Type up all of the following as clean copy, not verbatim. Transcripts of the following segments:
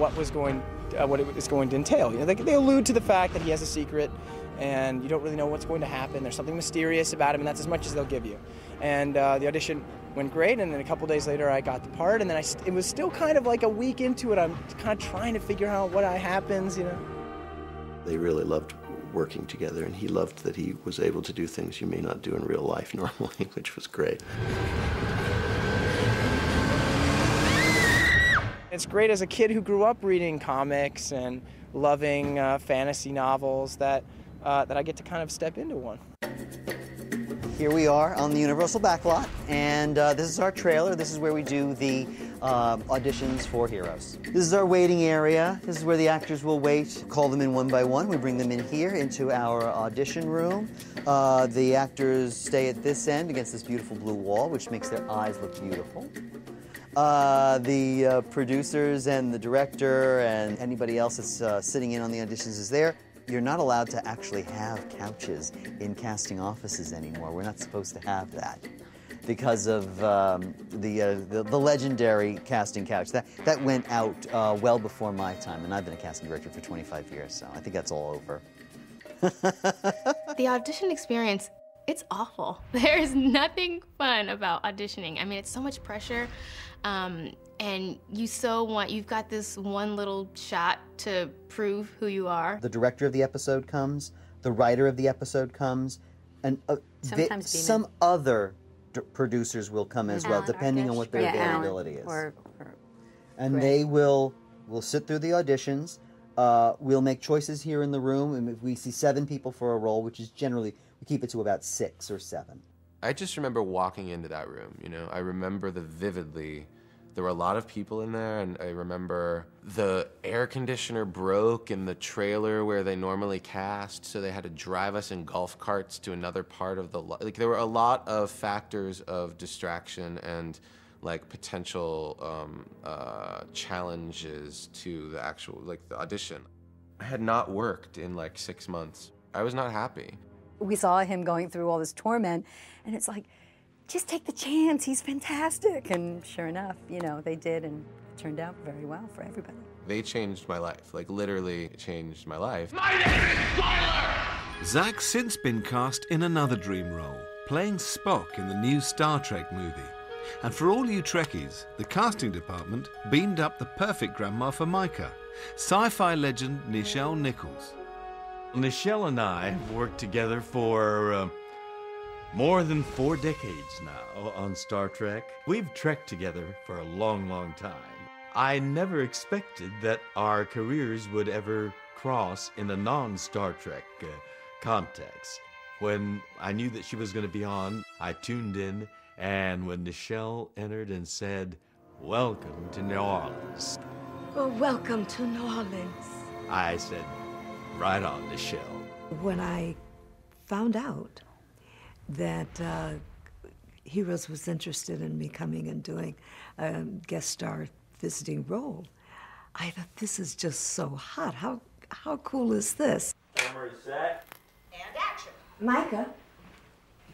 what it was going to entail. You know, they allude to the fact that he has a secret, and you don't really know what's going to happen. There's something mysterious about him, and that's as much as they'll give you. And the audition went great, and then a couple days later I got the part, and then it was still kind of like a week into it. I'm kind of trying to figure out what happens, you know. They really loved working together, and he loved that he was able to do things you may not do in real life normally, which was great. It's great as a kid who grew up reading comics and loving fantasy novels that I get to kind of step into one. Here we are on the Universal backlot, and this is our trailer. This is where we do the auditions for Heroes. This is our waiting area. This is where the actors will wait, call them in one by one. We bring them in here into our audition room. The actors stay at this end against this beautiful blue wall, which makes their eyes look beautiful. The producers and the director and anybody else that's sitting in on the auditions is there. You're not allowed to actually have couches in casting offices anymore. We're not supposed to have that because of the legendary casting couch. That went out well before my time, and I've been a casting director for 25 years, so I think that's all over. The audition experience, it's awful. There is nothing fun about auditioning. I mean, it's so much pressure. And you've got this one little shot to prove who you are. The director of the episode comes, the writer of the episode comes, and some other producers will come as well, depending on what their availability is. And they will sit through the auditions. We'll make choices here in the room, and if we see 7 people for a role, which is generally, we keep it to about 6 or 7. I just remember walking into that room, you know. I remember vividly. There were a lot of people in there, and I remember the air conditioner broke in the trailer where they normally cast, so they had to drive us in golf carts to another part of the... Like, there were a lot of factors of distraction and, like, potential challenges to the actual, like, the audition. I had not worked in, like, 6 months. I was not happy. We saw him going through all this torment, and it's like, just take the chance, he's fantastic. And sure enough, you know, they did, and it turned out very well for everybody. They changed my life, like literally changed my life. My name is Tyler! Zach's since been cast in another dream role, playing Spock in the new Star Trek movie. And for all you Trekkies, the casting department beamed up the perfect grandma for Micah, sci-fi legend Nichelle Nichols. Nichelle and I have worked together for more than 4 decades now on Star Trek. We've trekked together for a long, long time. I never expected that our careers would ever cross in a non-Star Trek context. When I knew that she was going to be on, I tuned in, and when Nichelle entered and said, "Welcome to New Orleans." Well, welcome to New Orleans. I said, "Right on, Nichelle." When I found out that Heroes was interested in me coming and doing a guest star visiting role, I thought, this is just so hot. How cool is this? Camera set. And action. Micah,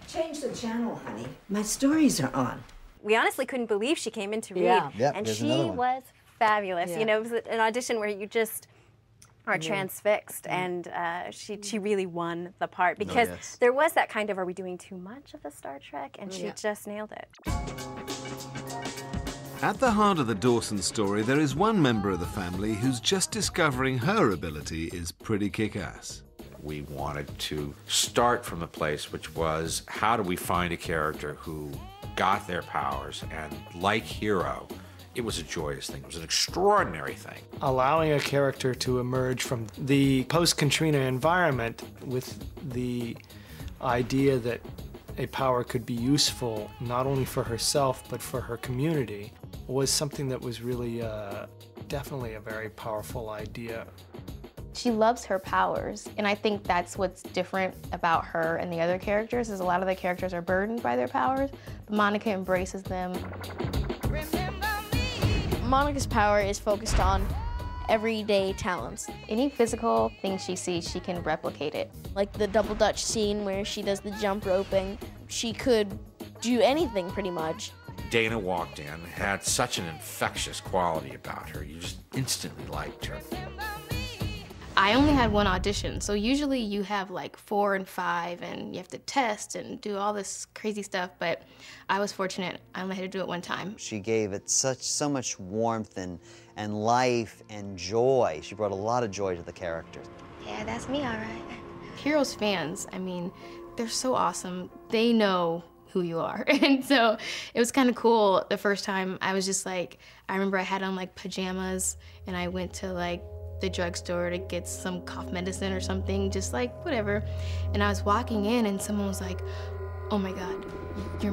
change the channel, honey. My stories are on. We honestly couldn't believe she came in to read. Yep, and there's she another one. was fabulous. Yeah. You know, it was an audition where you just are transfixed, and she really won the part, because there was that kind of, are we doing too much of the Star Trek? And she just nailed it. At the heart of the Dawson story, there is one member of the family who's just discovering her ability is pretty kick-ass. We wanted to start from a place which was, how do we find a character who got their powers, and like Hero, it was a joyous thing. It was an extraordinary thing. Allowing a character to emerge from the post-Katrina environment with the idea that a power could be useful not only for herself but for her community was something that was really definitely a very powerful idea. She loves her powers, and I think that's what's different about her and the other characters, is a lot of the characters are burdened by their powers, but Monica embraces them. Monica's power is focused on everyday talents. Any physical thing she sees, she can replicate it. Like the double dutch scene where she does the jump roping. She could do anything pretty much. Dana walked in, had such an infectious quality about her. You just instantly liked her. I only had one audition, so usually you have like 4 and 5 and you have to test and do all this crazy stuff, but I was fortunate. I only had to do it one time. She gave it so much warmth and life and joy. She brought a lot of joy to the character. Yeah, that's me, all right. Heroes fans, I mean, they're so awesome. They know who you are. And so it was kind of cool the first time. I was just like, I remember I had on like pajamas and I went to like the drugstore to get some cough medicine or something, just like whatever. And I was walking in and someone was like, oh my God, you're